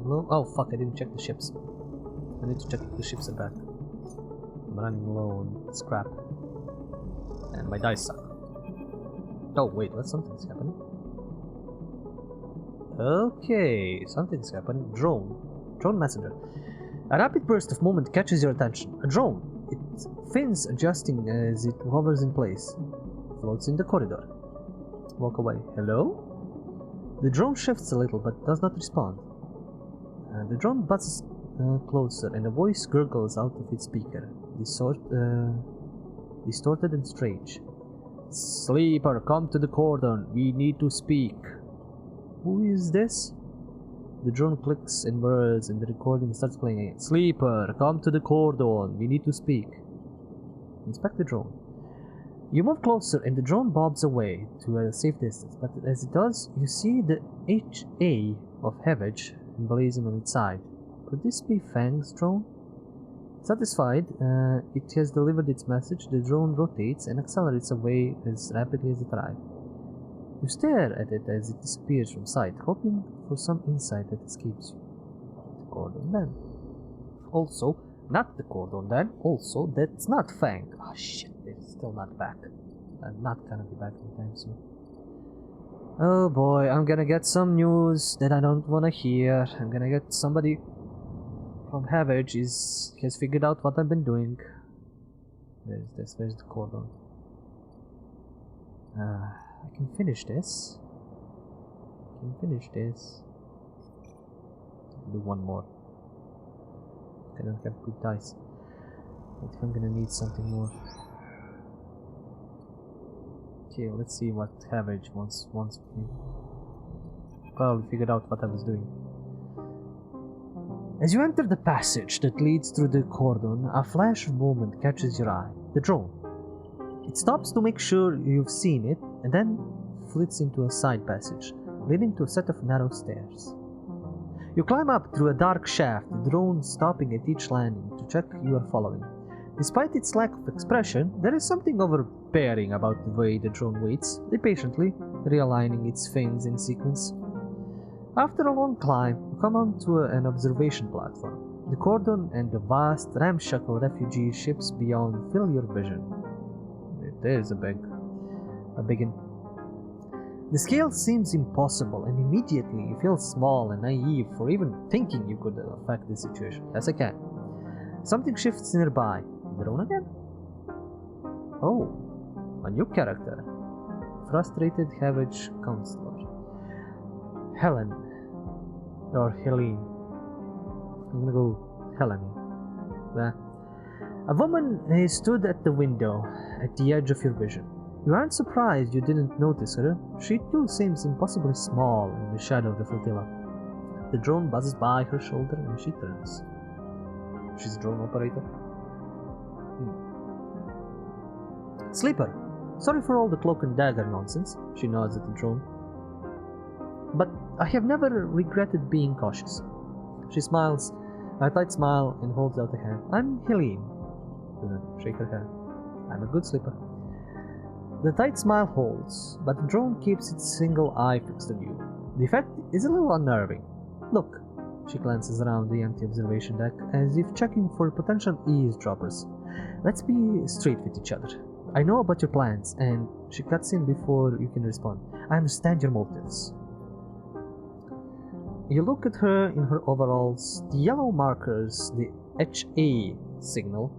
running low. Oh fuck, I didn't check the ships. I need to check if the ships are back. I'm running low on scrap. And my dice suck. Oh wait, what? Something's happening. Okay, something's happening. Drone messenger. A rapid burst of movement catches your attention. A drone. Its fins adjusting as it hovers in place. Floats in the corridor. Walk away. Hello? The drone shifts a little but does not respond. The drone buzzes closer and a voice gurgles out of its speaker. Distorted and strange. Sleeper, come to the cordon. We need to speak. Who is this? The drone clicks and whirs and the recording starts playing again. Sleeper, come to the cordon. We need to speak. Inspect the drone. You move closer and the drone bobs away to a safe distance, but as it does, you see the HA of Havage emblazoned on its side. Could this be Fang's drone? Satisfied, it has delivered its message. The drone rotates and accelerates away as rapidly as it arrived. You stare at it as it disappears from sight, hoping for some insight that escapes you. The cordon then. Also, not the cordon then. Also, that's not Fang. Oh shit, they're still not back. I'm not gonna be back anytime soon. Oh boy, I'm gonna get some news that I don't wanna hear. I'm gonna get somebody from Havage has figured out what I've been doing. Where's this? Where's the cordon? I can finish this. Do one more. I don't have good dice. I think I'm gonna need something more. Okay, let's see what Havage wants me. Probably figured out what I was doing. As you enter the passage that leads through the cordon, a flash of movement catches your eye. The drone. It stops to make sure you've seen it, and then flits into a side passage, leading to a set of narrow stairs. You climb up through a dark shaft, the drone stopping at each landing to check you are following. Despite its lack of expression, there is something overbearing about the way the drone waits, impatiently realigning its fins in sequence. After a long climb, you come onto an observation platform. The cordon and the vast, ramshackle refugee ships beyond fill your vision. It is a big one. The scale seems impossible, and immediately you feel small and naive for even thinking you could affect the situation. Yes, I can. Something shifts nearby. The drone again? Oh, a new character. Frustrated Havage counselor. Helen. Or Helene. I'm gonna go Helen. A woman stood at the window at the edge of your vision. You aren't surprised you didn't notice her. She too seems impossibly small in the shadow of the flotilla. The drone buzzes by her shoulder and she turns. She's a drone operator. Sleeper, sorry for all the cloak and dagger nonsense. She nods at the drone. But I have never regretted being cautious. She smiles, a tight smile, and holds out a hand. I'm Helene. Shake her hand. I'm a good sleeper. The tight smile holds, but the drone keeps its single eye fixed on you. The effect is a little unnerving. Look, she glances around the empty observation deck as if checking for potential eavesdroppers. Let's be straight with each other. I know about your plans, and she cuts in before you can respond. I understand your motives. You look at her in her overalls, the yellow markers, the HA sigil.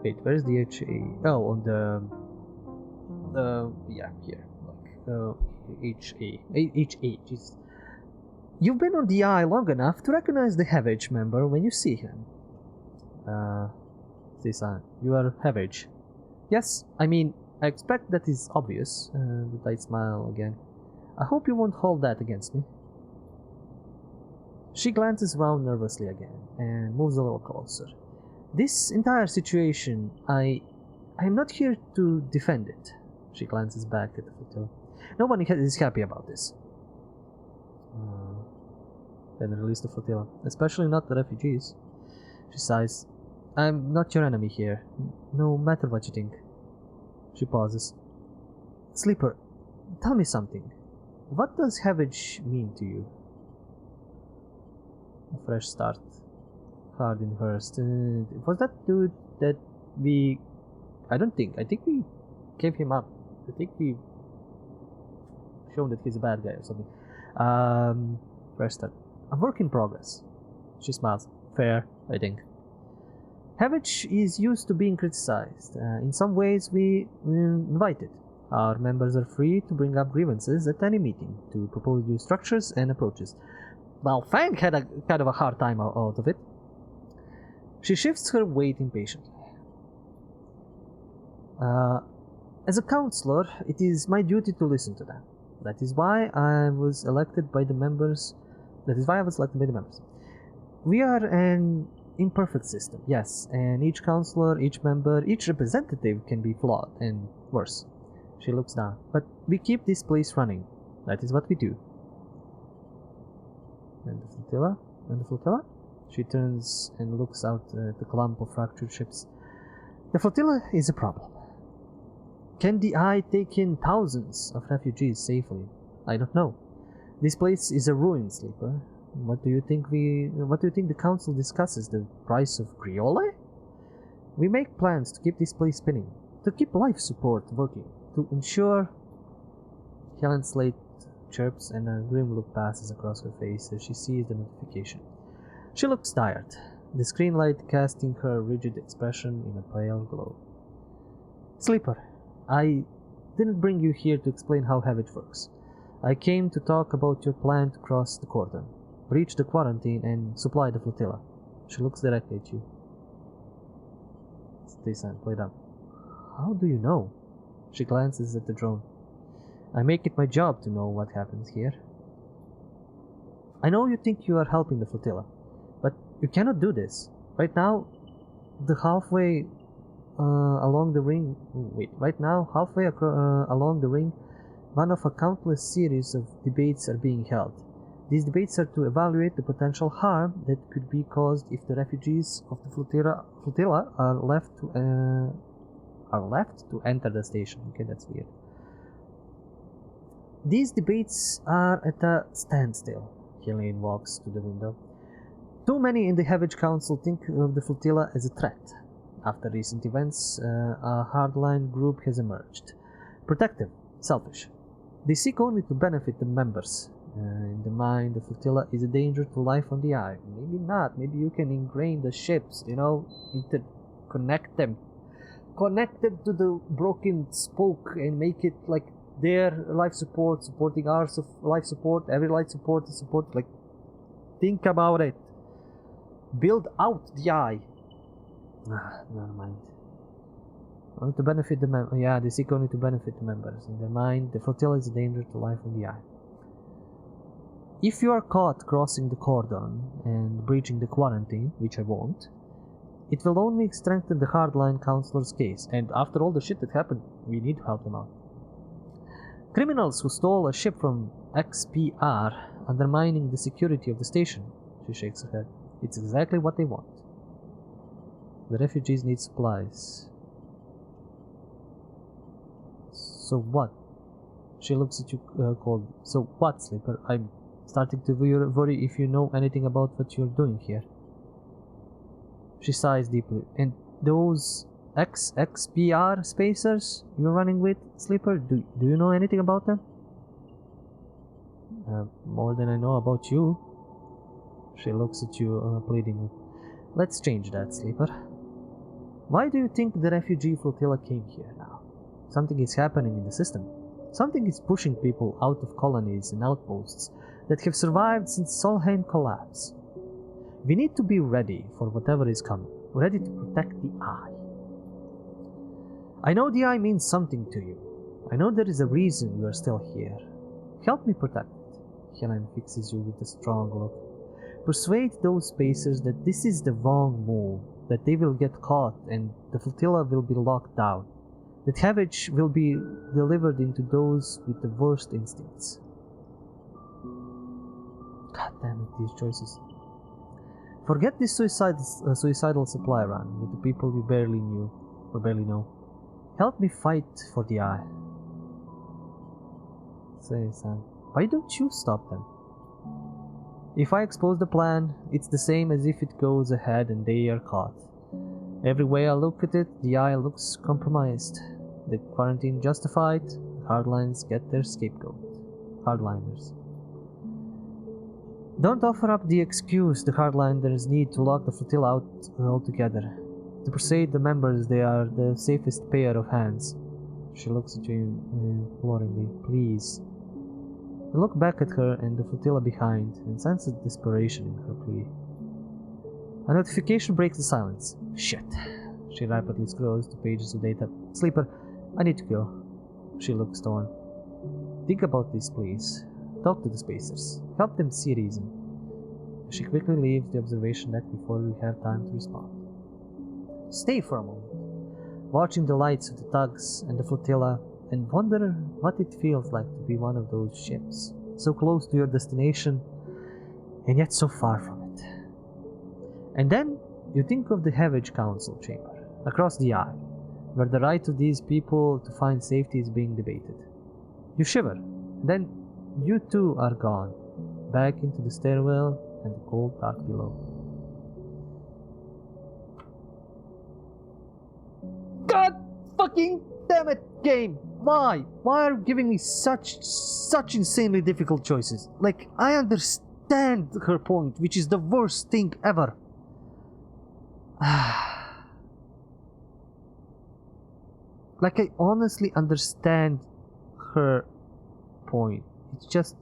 Wait, where's the HA? Oh, on the yeah, here, like HA, Jesus. You've been on the eye long enough to recognize the Havage member when you see him. Zisan, you are Havage. Yes, I mean, I expect that is obvious. The tight smile again. I hope you won't hold that against me. She glances around nervously again and moves a little closer. This entire situation, I am not here to defend it. She glances back at the flotilla. No one is happy about this. Then release the flotilla, especially not the refugees. She sighs. I'm not your enemy here, no matter what you think. She pauses. Sleeper, tell me something. What does Havage mean to you? A fresh start. Hardinhurst. Was that dude that we... I think we gave him up. I think we shown that he's a bad guy or something. Fresh start. A work in progress. She smiles. Fair, I think. Havage is used to being criticized. In some ways we invite it. Our members are free to bring up grievances at any meeting, to propose new structures and approaches. Well, Fang had a kind of a hard time out of it. She shifts her weight impatiently. As a counselor, it is my duty to listen to them. That is why I was elected by the members. We are an imperfect system, yes, and each counselor, each member, each representative can be flawed, and worse. She looks down. But we keep this place running. That is what we do. And the flotilla? She turns and looks out at the clump of fractured ships. The flotilla is a problem. Can the Eye take in thousands of refugees safely? I don't know. This place is a ruin, Sleeper. What do you think the council discusses? The price of Griole? We make plans to keep this place spinning, to keep life support working, to ensure... Helen Slate chirps and a grim look passes across her face as she sees the notification. She looks tired, the screen light casting her rigid expression in a pale glow. Sleeper, I didn't bring you here to explain how Havage works. I came to talk about your plan to cross the cordon, breach the quarantine, and supply the flotilla. She looks directly at you. Stay silent, play down. How do you know? She glances at the drone. I make it my job to know what happens here. I know you think you are helping the flotilla, but you cannot do this. Right now, halfway along the ring, one of a countless series of debates are being held. These debates are to evaluate the potential harm that could be caused if the refugees of the flotilla are left to enter the station. Okay, that's weird. These debates are at a standstill. Helene walks to the window. Too many in the Havage Council think of the flotilla as a threat. After recent events, a hardline group has emerged. Protective, selfish. They seek only to benefit the members. In the mind, the flotilla is a danger to life on the Eye. Maybe not. Maybe you can ingrain the ships, connect them to the broken spoke and make it like their life support, supporting our life support, every life support is support. Like, think about it. Build out the Eye. Never mind. Only to benefit the members. Yeah, they seek only to benefit the members. In their mind, the flotilla is a danger to life on the Eye. If you are caught crossing the cordon and breaching the quarantine, which I won't, it will only strengthen the hardline counselor's case, and after all the shit that happened, we need to help them out. Criminals who stole a ship from XPR, undermining the security of the station. She shakes her head. It's exactly what they want. The refugees need supplies. So what? She looks at you cold. So what, Sleeper? I'm starting to worry if you know anything about what you're doing here. She sighs deeply. And those XPR spacers you're running with, Sleeper, do you know anything about them? More than I know about you. She looks at you pleadingly. Let's change that, Sleeper. Why do you think the refugee flotilla came here now? Something is happening in the system. Something is pushing people out of colonies and outposts that have survived since Solheim collapse. We need to be ready for whatever is coming, ready to protect the Eye. I know the Eye means something to you. I know there is a reason you are still here. Help me protect it. Helen fixes you with a strong look. Persuade those spacers that this is the wrong move, that they will get caught and the flotilla will be locked down, that Havage will be delivered into those with the worst instincts. God damn it, these choices. Forget this suicidal supply run with the people you barely knew or barely know. Help me fight for the Eye. Say, Sam, why don't you stop them? If I expose the plan, it's the same as if it goes ahead and they are caught. Every way I look at it, the eye looks compromised. The quarantine justified, hardlines get their scapegoat. Hardliners. Don't offer up the excuse the hardliners need to lock the flotilla out altogether. To persuade the members they are the safest pair of hands. She looks at you imploringly. Please. I look back at her and the flotilla behind and sense desperation in her plea. A notification breaks the silence. Shit. She rapidly scrolls to pages of data. Sleeper, I need to go. She looks torn. Think about this, please. Talk to the spacers. Help them see reason. She quickly leaves the observation deck before we have time to respond. Stay for a moment, watching the lights of the tugs and the flotilla, and wonder what it feels like to be one of those ships, so close to your destination, and yet so far from it. And then you think of the Havage Council chamber, across the eye, where the right of these people to find safety is being debated. You shiver, and then you too are gone, back into the stairwell and the cold dark below. God fucking damn it, game! Why? Why are you giving me such insanely difficult choices? Like, I understand her point, which is the worst thing ever. Like, I honestly understand her point. It's just...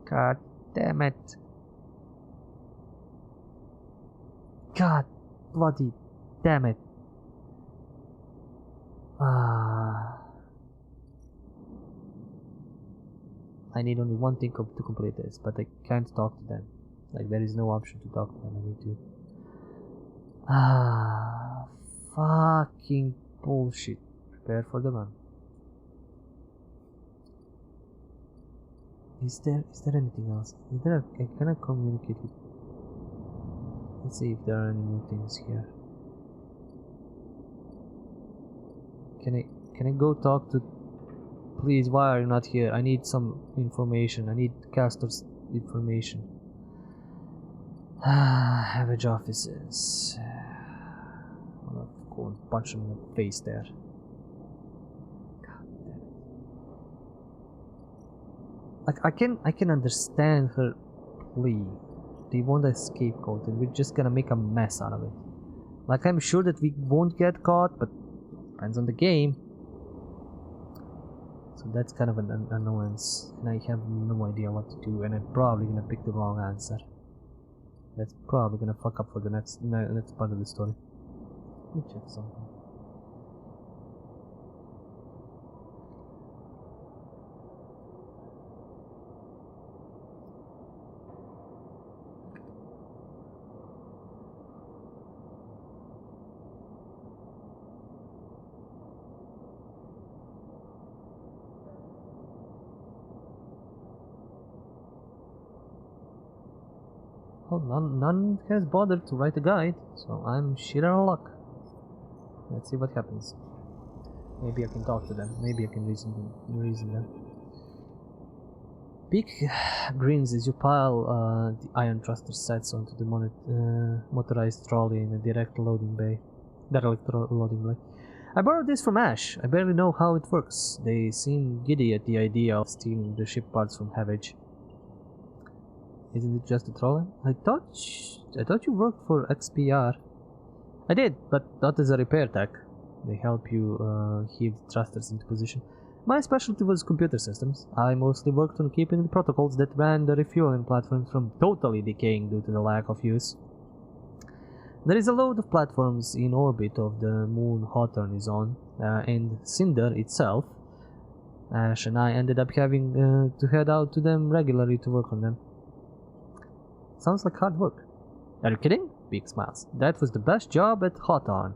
God damn it. God bloody damn it. I need only one thing to complete this, but I can't talk to them. Like, there is no option to talk to them. I need to... fucking bullshit. Prepare for the run. Is there anything else? Can I communicate with... Let's see if there are any new things here. Can I go talk to... Please, why are you not here? I need some information. I need Castor's information. Havage offices. I'm gonna go and punch him in the face there. God damn it. Like, I can understand her plea. They want a scapegoat and we're just gonna make a mess out of it. Like, I'm sure that we won't get caught, but depends on the game. So that's kind of an annoyance, and I have no idea what to do, and I'm probably gonna pick the wrong answer. That's probably gonna fuck up for the next part of the story. Let me check something. Well, none has bothered to write a guide, so I'm shit out of luck. Let's see what happens. Maybe I can talk to them. Maybe I can reason them. Peak grins as you pile the iron thruster sets onto the motorized trolley in a direct loading bay. I borrowed this from Ash. I barely know how it works. They seem giddy at the idea of stealing the ship parts from Havage. Isn't it just a trolley? I thought you worked for XPR. I did, but not as a repair tech. They help you heave the thrusters into position. My specialty was computer systems. I mostly worked on keeping the protocols that ran the refueling platforms from totally decaying due to the lack of use. There is a load of platforms in orbit of the moon Hawthorne is on, and Cinder itself. Ash and I ended up having to head out to them regularly to work on them. Sounds like hard work. Are you kidding? Beak smiles. That was the best job at Hawthorne.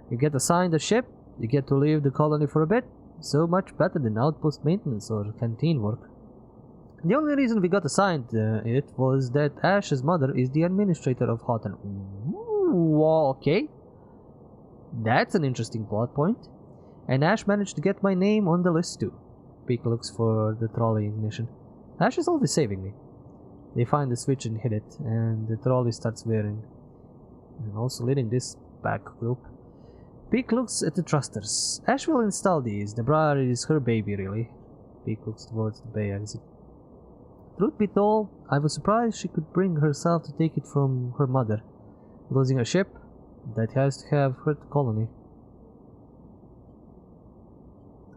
You get assigned a ship, you get to leave the colony for a bit. So much better than outpost maintenance or canteen work. The only reason we got assigned it was that Ash's mother is the administrator of Hawthorne. Ooh, okay. That's an interesting plot point. And Ash managed to get my name on the list too. Peak looks for the trolley ignition. Ash is always saving me. They find the switch and hit it, and the trolley starts whirring. And also leading this back group. Peak looks at the thrusters. Ash will install these. The Briar is her baby, really. Peak looks towards the bay exit. Truth be told, I was surprised she could bring herself to take it from her mother. Losing a ship, that has to have hurt the colony.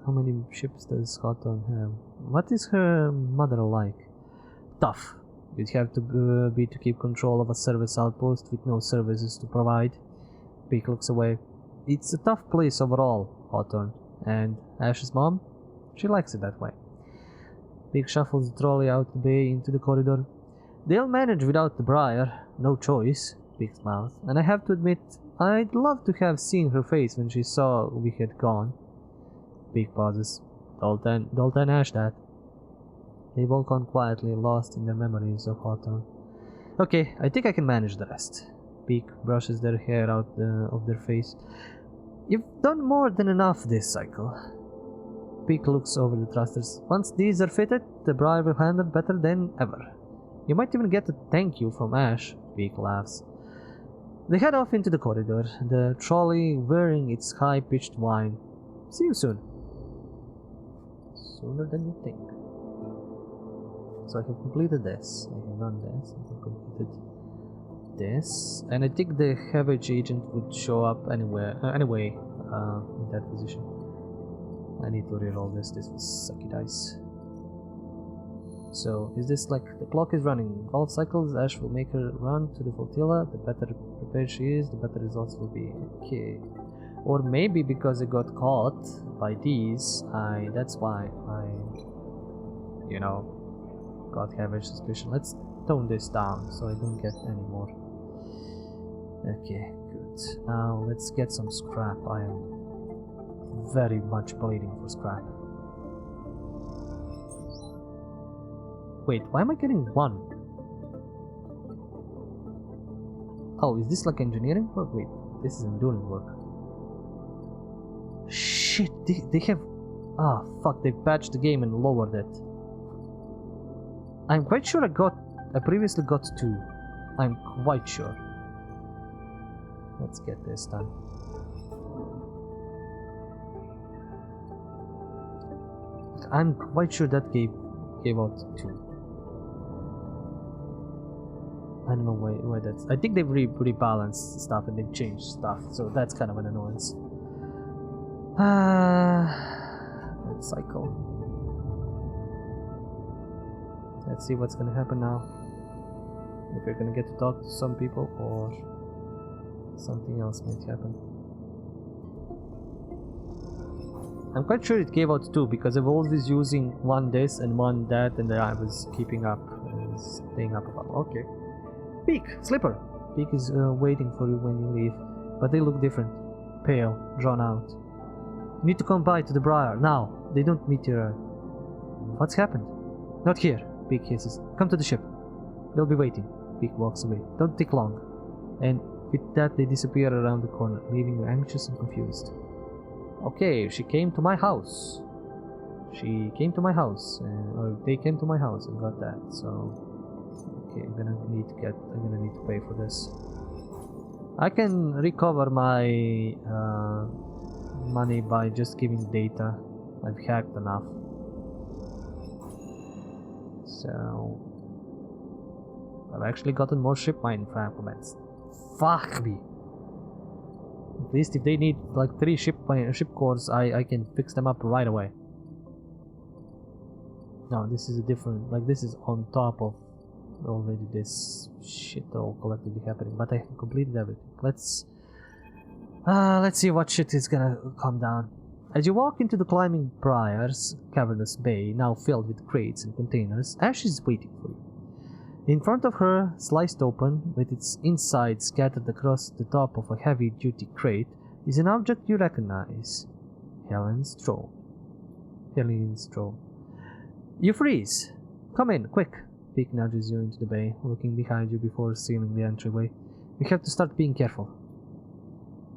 How many ships does Hawthorne have? What is her mother like? Tough. You'd have to be to keep control of a service outpost with no services to provide. Peak looks away. It's a tough place overall, Hawthorne. And Ash's mom? She likes it that way. Peak shuffles the trolley out the bay into the corridor. They'll manage without the Briar. No choice, Peak smiles. And I have to admit, I'd love to have seen her face when she saw we had gone. Peak pauses. Don't tell Ash that. They walk on quietly, lost in their memories of Hawthorne. Okay, I think I can manage the rest. Peak brushes their hair out of their face. You've done more than enough this cycle. Peak looks over the thrusters. Once these are fitted, the Briar will handle better than ever. You might even get a thank you from Ash. Peak laughs. They head off into the corridor, the trolley whirring its high-pitched whine. See you soon. Sooner than you think. So I have completed this. I have done this. I have completed this, and I think the Havage agent would show up anyway in that position. I need to reroll this. This was sucky dice. So is this like the clock is running 12 cycles? Ash will make her run to the flotilla. The better prepared she is, the better results will be. Okay. Or maybe because I got caught by these, that's why I, you know, got Havage suspicion. Let's tone this down so I don't get any more. Okay, good. Now let's get some scrap. I am very much bleeding for scrap. Wait, why am I getting one? Oh, is this like engineering work? Wait, this is endurance work. Shit, they have... Ah, fuck, they patched the game and lowered it. I'm quite sure I previously got 2. I'm quite sure. Let's get this done. I'm quite sure that gave out 2. I don't know why that's... I think they've rebalanced stuff and they've changed stuff, so that's kind of an annoyance. Let's cycle. Let's see what's gonna happen now. If we're gonna get to talk to some people or something else might happen. I'm quite sure it gave out 2 because I'm always using one this and one that, and I was keeping up, staying up about. Okay. Peak! Slipper! Peak is waiting for you when you leave, but they look different. Pale, drawn out. You need to come by to the Briar, now! They don't meet your... What's happened? Not here, Peak hisses. Come to the ship. They'll be waiting. Peak walks away. Don't take long. And with that they disappear around the corner, leaving you anxious and confused. Okay, she came to my house. She came to my house, or they came to my house and got that, so... Okay, I'm gonna need to pay for this. I can recover my money by just giving data. I've hacked enough. So I've actually gotten more ship mining fragments. Fuck me. At least if they need like 3 ship cores, I can fix them up right away. No, this is a different, like this is on top of already this shit all collectively happening, but I completed everything. Let's see what shit is gonna come down. As you walk into the climbing Briar's cavernous bay, now filled with crates and containers, Ash is waiting for you. In front of her, sliced open, with its inside scattered across the top of a heavy-duty crate, is an object you recognize. Helen's drone. You freeze! Come in, quick! Peak nudges you into the bay, looking behind you before sealing the entryway. We have to start being careful.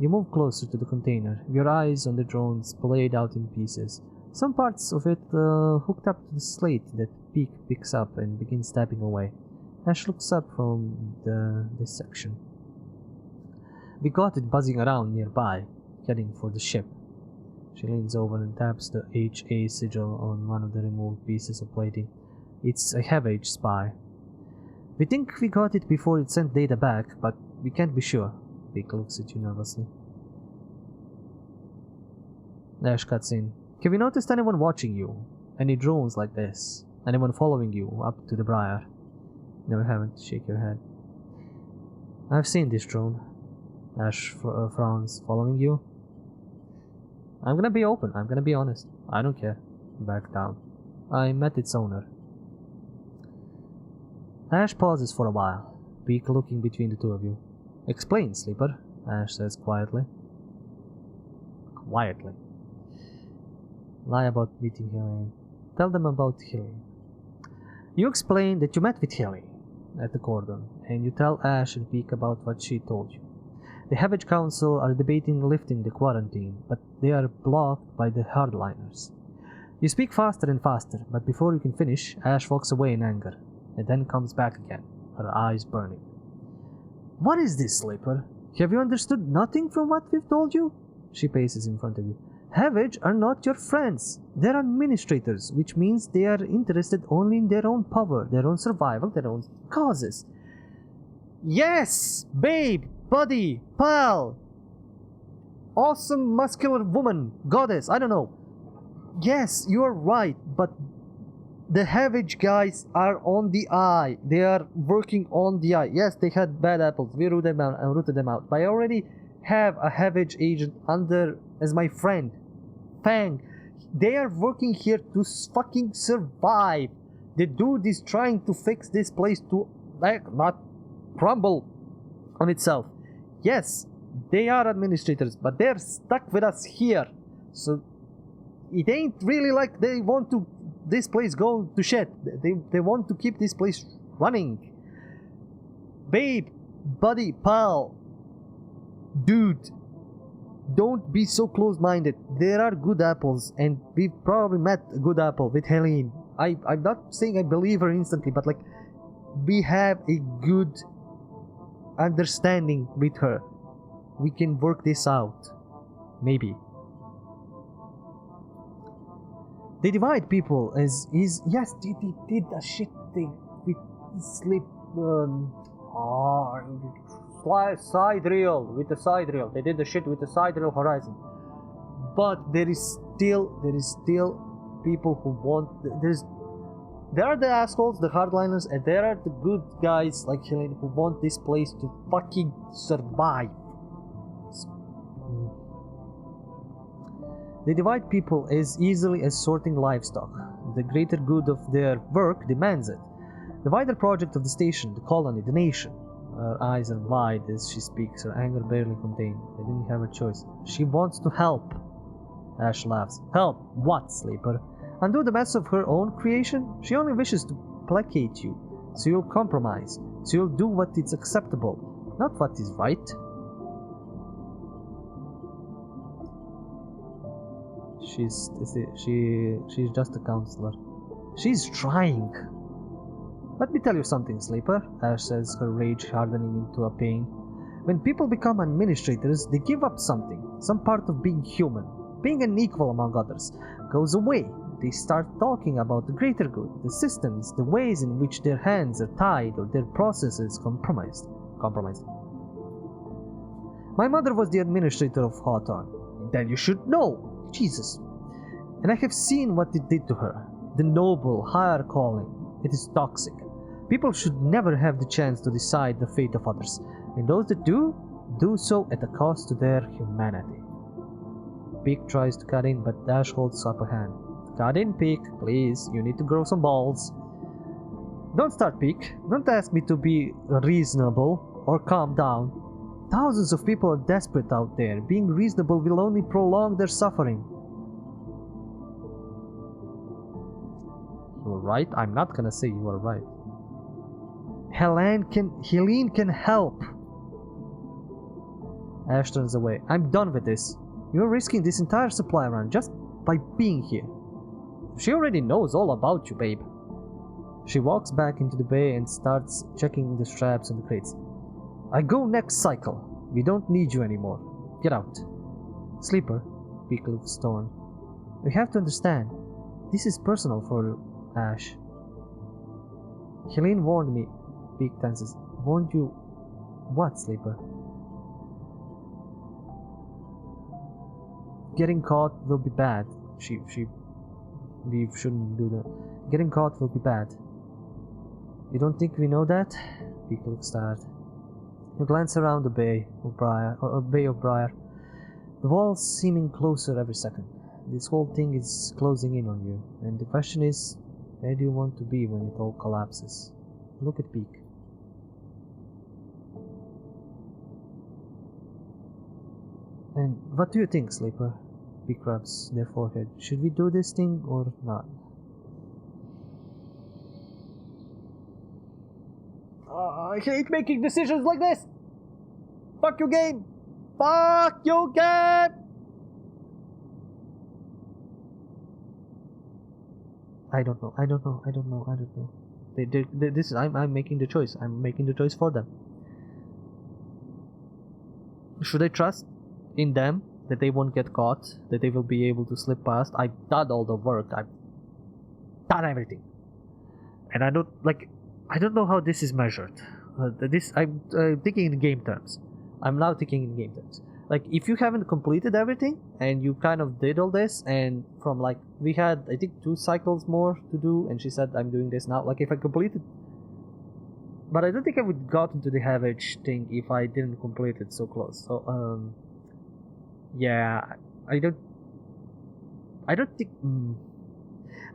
You move closer to the container, your eyes on the drone splayed out in pieces. Some parts of it hooked up to the slate that Peak picks up and begins tapping away. Ash looks up from this section. We got it buzzing around nearby, heading for the ship. She leans over and taps the HA sigil on one of the removed pieces of plating. It's a Havage spy. We think we got it before it sent data back, but we can't be sure. Peak looks at you nervously. Ash cuts in. Have you noticed anyone watching you? Any drones like this? Anyone following you up to the Briar? No, I haven't. Shake your head. I've seen this drone. Ash frowns. Following you? I'm gonna be open. I'm gonna be honest. I don't care. Back down. I met its owner. Ash pauses for a while, Peak looking between the two of you. Explain, Sleeper, Ash says quietly. Quietly. Lie about meeting Helene. Tell them about Helene. You explain that you met with Helene at the cordon, and you tell Ash and Peak about what she told you. The Havage Council are debating lifting the quarantine, but they are blocked by the hardliners. You speak faster and faster, but before you can finish, Ash walks away in anger, and then comes back again, her eyes burning. What is this, Sleeper? Have you understood nothing from what we've told you? She paces in front of you. Havage are not your friends. They're administrators, which means they are interested only in their own power, their own survival, their own causes. Yes, babe, buddy, pal, awesome muscular woman, goddess, I don't know. Yes, you are right, but the Havage guys are on the eye. They are working on the eye. Yes, they had bad apples. We rooted them out. But I already have a Havage agent under as my friend, Fang. They are working here to fucking survive. The dude is trying to fix this place to not crumble on itself. Yes, they are administrators, but they're stuck with us here. So it ain't really like they want to this place go to shit. They want to keep this place running. Babe, buddy, pal, dude, don't be so close-minded. There are good apples, and we've probably met a good apple with Helene. I'm not saying I believe her instantly, but like, we have a good understanding with her. We can work this out. Maybe. They divide people as is. Yes, they did a shit thing with slip. Side rail with the side rail. They did the shit with the side rail horizon. But there is still people who want. There are the assholes, the hardliners, and there are the good guys like Helene who want this place to fucking survive. They divide people as easily as sorting livestock. The greater good of their work demands it. The wider project of the station, the colony, the nation. Her eyes are wide as she speaks, her anger barely contained. They didn't have a choice. She wants to help. Ash laughs. Help? What, Sleeper? Undo the mess of her own creation? She only wishes to placate you. So you'll compromise. So you'll do what is acceptable, not what is right. She's just a counselor. She's trying. Let me tell you something, Sleeper, Ash says, her rage hardening into a pain. When people become administrators, they give up something, some part of being human. Being an equal among others goes away. They start talking about the greater good, the systems, the ways in which their hands are tied or their processes compromised. My mother was the administrator of Hawthorne. Then you should know. Jesus. And I have seen what it did to her. The noble, higher calling. It is toxic. People should never have the chance to decide the fate of others. And those that do so at a cost to their humanity. Peak tries to cut in, but Ash holds up a hand. Cut in, Peak, please. You need to grow some balls. Don't start, Peak. Don't ask me to be reasonable or calm down. Thousands of people are desperate out there. Being reasonable will only prolong their suffering. You're right. I'm not gonna say you are right. Helene can help. Ash turns away. I'm done with this. You're risking this entire supply run just by being here. She already knows all about you, babe. She walks back into the bay and starts checking the straps and the crates. I go next cycle. We don't need you anymore. Get out. Sleeper, Beak looks torn. You have to understand, this is personal for Ash. Helene warned me, Beak tenses. Warned you what, Sleeper? Getting caught will be bad. We shouldn't do that. Getting caught will be bad. You don't think we know that? Beak looks tired. You glance around the bay of Briar. The walls seeming closer every second. This whole thing is closing in on you, and the question is, where do you want to be when it all collapses? Look at Beak. And what do you think, Sleeper? Beak rubs their forehead. Should we do this thing or not? I hate making decisions like this! Fuck you, game! Fuck you, game! I don't know. I'm making the choice. I'm making the choice for them. Should I trust in them that they won't get caught, that they will be able to slip past? I've done all the work. I've done everything, and I don't know how this is measured. I'm thinking in game terms. I'm now thinking in game terms. Like, if you haven't completed everything and you kind of did all this, and from like, we had I think 2 cycles more to do, and she said I'm doing this now. Like, if I completed, but I don't think I would got into the Havage thing if I didn't complete it so close. So yeah, I don't think.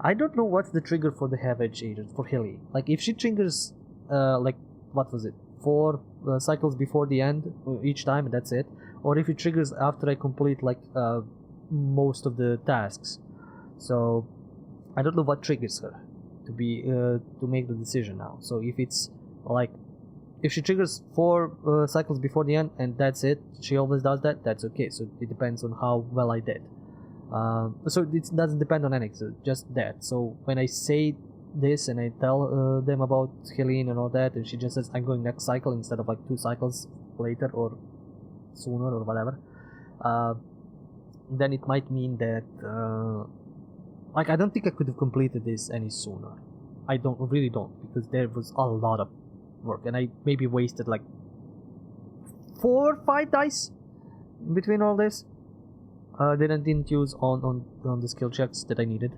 I don't know what's the trigger for the Havage agent for Hilly. Like, if she triggers, like, what was it, 4 cycles before the end each time, and that's it, or if it triggers after I complete like most of the tasks. So I don't know what triggers her to make the decision now. So if it's like, if she triggers 4 cycles before the end and that's it, she always does that, that's okay. So it depends on how well I did. So it doesn't depend on anything, so just that. So when I say this and I tell them about Helene and all that, and she just says I'm going next cycle instead of like 2 cycles later or sooner or whatever, then it might mean that like, I don't think I could have completed this any sooner. I really don't, because there was a lot of work and I maybe wasted like 4 or 5 dice between all this. That I didn't use on the skill checks that I needed.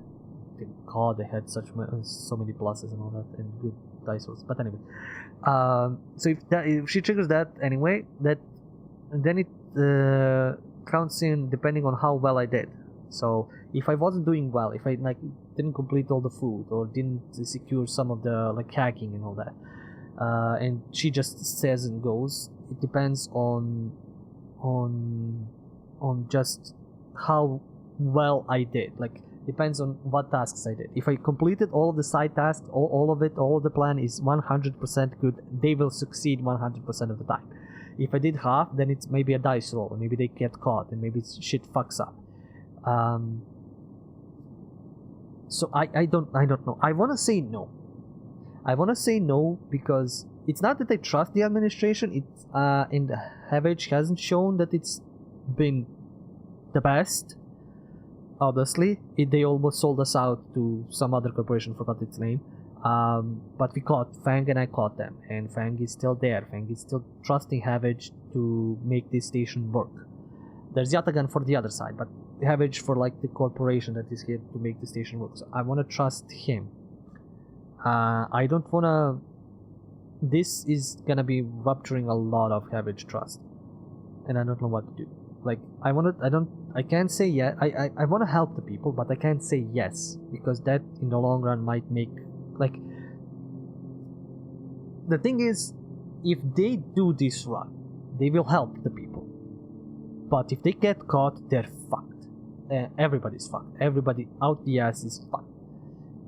Thank God, they had so many pluses and all that, and good dice rolls. But anyway, so if she triggers that anyway, then it counts in depending on how well I did. So if I wasn't doing well, if I like didn't complete all the food or didn't secure some of the like hacking and all that, and she just says and goes, it depends on just how well I did. Like, depends on what tasks I did. If I completed all of the side tasks, all of it, all of the plan is 100% good, they will succeed 100% of the time. If I did half, then it's maybe a dice roll, and maybe they get caught, and maybe shit fucks up. So I don't know. I want to say no. I want to say no because it's not that I trust the administration. It's and Havage hasn't shown that it's been the best. Obviously, they almost sold us out to some other corporation, forgot its name. But we caught Fang, and I caught them, and Fang is still there. Fang is still trusting Havage to make this station work. There's Yatagan for the other side, but Havage for like the corporation that is here to make the station work. So I want to trust him. I don't want to. This is gonna be rupturing a lot of Havage trust, and I don't know what to do. Like, I can't say yeah. I want to help the people, but I can't say yes, because that in the long run might make, like, the thing is, if they do this run, they will help the people. But if they get caught, they're fucked. Everybody's fucked. Everybody out the ass is fucked.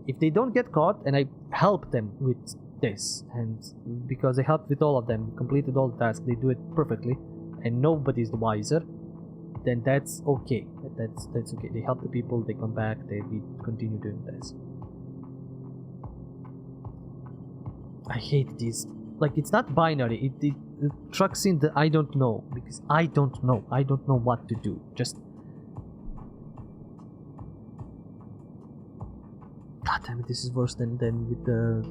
If they don't get caught, and I help them with this, and because I helped with all of them, completed all the tasks, they do it perfectly, and nobody's the wiser, then that's okay. That's okay. They help the people, they come back, we continue doing this. I hate these. Like, it's not binary. It trucks in the I don't know, because I don't know. I don't know what to do. Just. God damn it! This is worse than with the.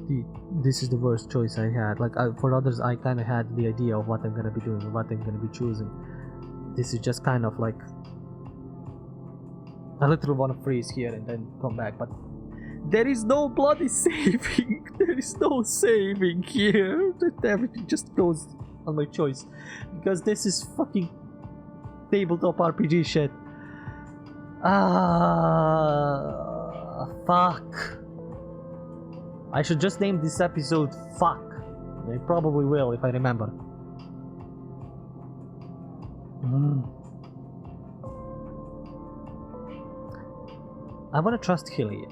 This is the worst choice I had. Like, for others, I kind of had the idea of what I'm gonna be doing, or what I'm gonna be choosing. This is just kind of like. I literally want to freeze here and then come back, but there is no bloody saving. There is no saving here. Everything just goes on my choice, because this is fucking tabletop RPG shit. Fuck. I should just name this episode Fuck. I probably will if I remember. I wanna trust Hilly.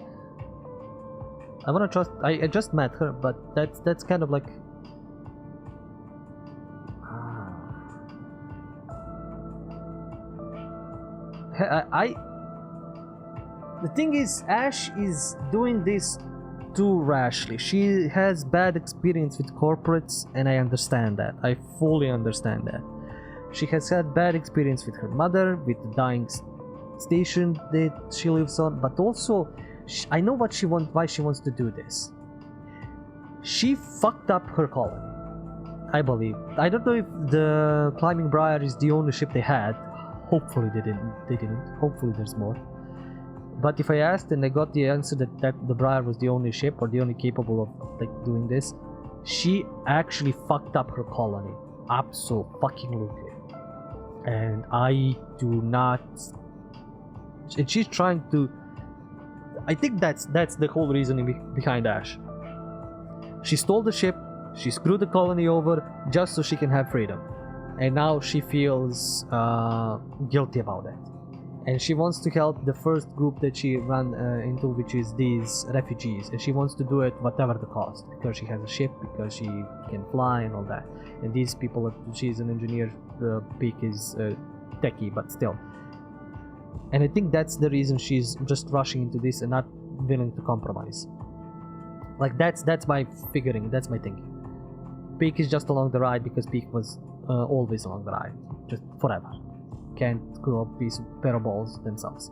I wanna trust. I just met her, but that's kind of like. The thing is, Ash is doing this too rashly. She has bad experience with corporates, and I understand that. I fully understand that. She has had bad experience with her mother, with the dying station that she lives on, but also I know what she wants, why she wants to do this. She fucked up her colony, I believe. I don't know if the Climbing Briar is the only ship they had. Hopefully they didn't. Hopefully there's more. But if I asked and I got the answer that the Briar was the only ship, or the only capable of like doing this, she actually fucked up her colony. Absolutely. And I do not. And she's trying to. I think that's the whole reasoning behind Ash. She stole the ship, she screwed the colony over just so she can have freedom, and now she feels guilty about it. And she wants to help the first group that she ran into, which is these refugees, and she wants to do it whatever the cost, because she has a ship, because she can fly and all that. And these people, she's an engineer, the Peak is techie, but still. And I think that's the reason she's just rushing into this and not willing to compromise. Like, that's my figuring, that's my thinking. Peak is just along the ride because Peak was always along the ride, just forever. Can't grow up these pair of balls themselves.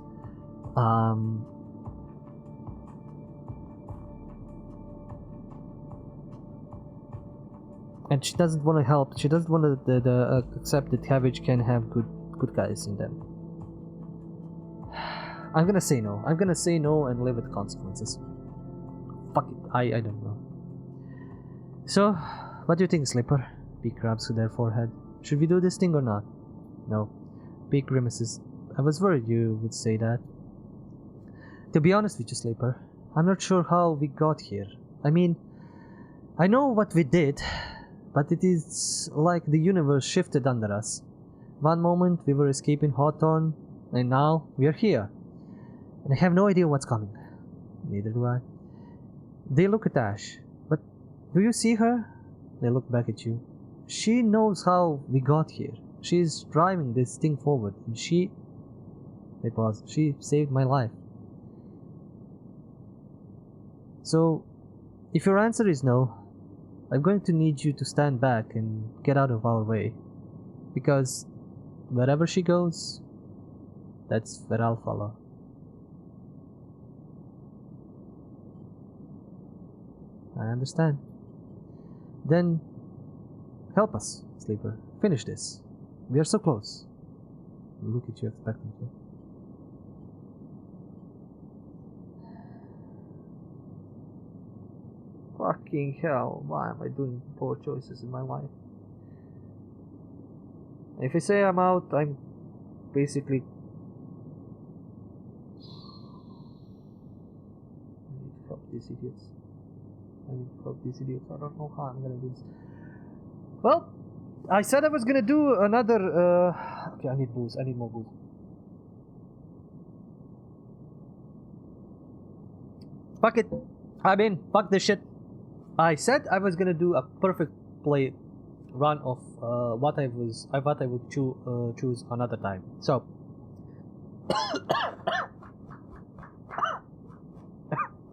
And she doesn't want to help. She doesn't want to accept that Havage can have good guys in them. I'm gonna say no. I'm gonna say no and live with the consequences. Fuck it. I don't know. So, what do you think, Slipper? Peak grabs their forehead. Should we do this thing or not? No. Peak grimaces. I was worried you would say that. To be honest with you, Slipper, I'm not sure how we got here. I mean, I know what we did, but it is like the universe shifted under us. One moment we were escaping Hawthorne, and now we are here. And I have no idea what's coming. Neither do I. They look at Ash. But do you see her? They look back at you. She knows how we got here. She's driving this thing forward, and she... They pause. She saved my life. So, if your answer is no, I'm going to need you to stand back and get out of our way. Because wherever she goes, that's where I'll follow. I understand. Then, help us, Sleeper. Finish this. We are so close. Look at you expectantly. Fucking hell, why am I doing poor choices in my life? If I say I'm out, I'm basically... I need to help these idiots. I don't know how I'm gonna do this. Well, I said I was gonna do another... Okay, I need booze. I need more booze. Fuck it. I mean, fuck this shit. I said I was gonna do a perfect play run of what I would choose another time. So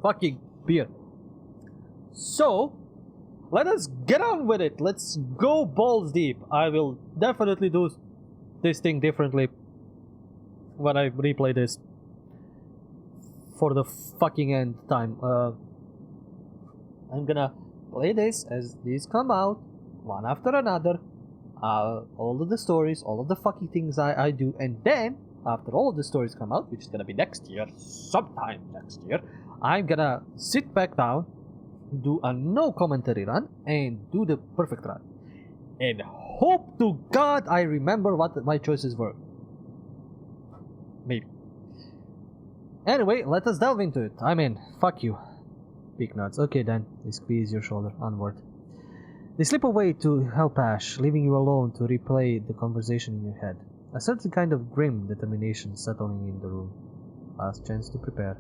Fucking beer. So, let us get on with it. Let's go balls deep. I will definitely do this thing differently when I replay this for the fucking end time. I'm gonna play this as these come out, one after another. All of the stories, all of the fucking things I do, and then after all of the stories come out, which is gonna be next year, sometime next year, I'm gonna sit back down, do a no commentary run, and do the perfect run. And hope to God I remember what my choices were. Maybe. Anyway, let us delve into it. I mean, fuck you. Big nuts. Okay then, they squeeze your shoulder. Onward. They slip away to help Ash, leaving you alone to replay the conversation in your head. A certain kind of grim determination settling in the room. Last chance to prepare.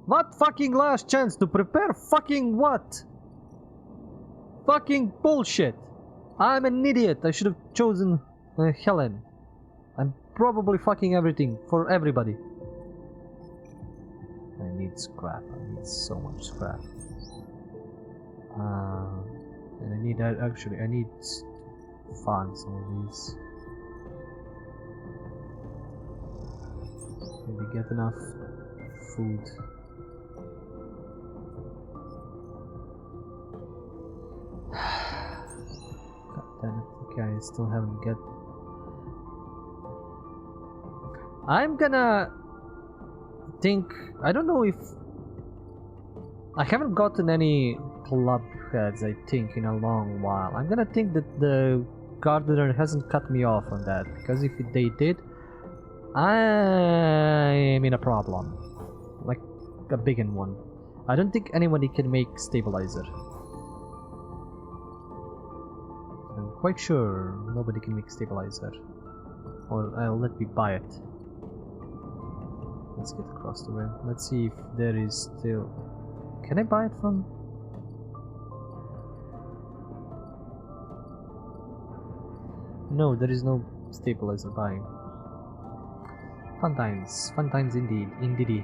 What fucking last chance to prepare? Fucking what? Fucking bullshit. I'm an idiot. I should have chosen Helen. I'm probably fucking everything for everybody. I need scrap. I need so much scrap. And I need actually. I need to farm some of these. Maybe get enough food. God damn it. Okay, I still haven't get. I'm gonna think. I don't know if. I haven't gotten any club heads, I think, in a long while. I'm gonna think that the gardener hasn't cut me off on that, because if they did, I'm in a problem. Like a big one. I don't think anybody can make stabilizer. I'm quite sure nobody can make stabilizer. Or let me buy it. Let's get across the rim. Let's see if there is still... Can I buy it from... No, there is no stabilizer buying. Fun times indeed, indeedy.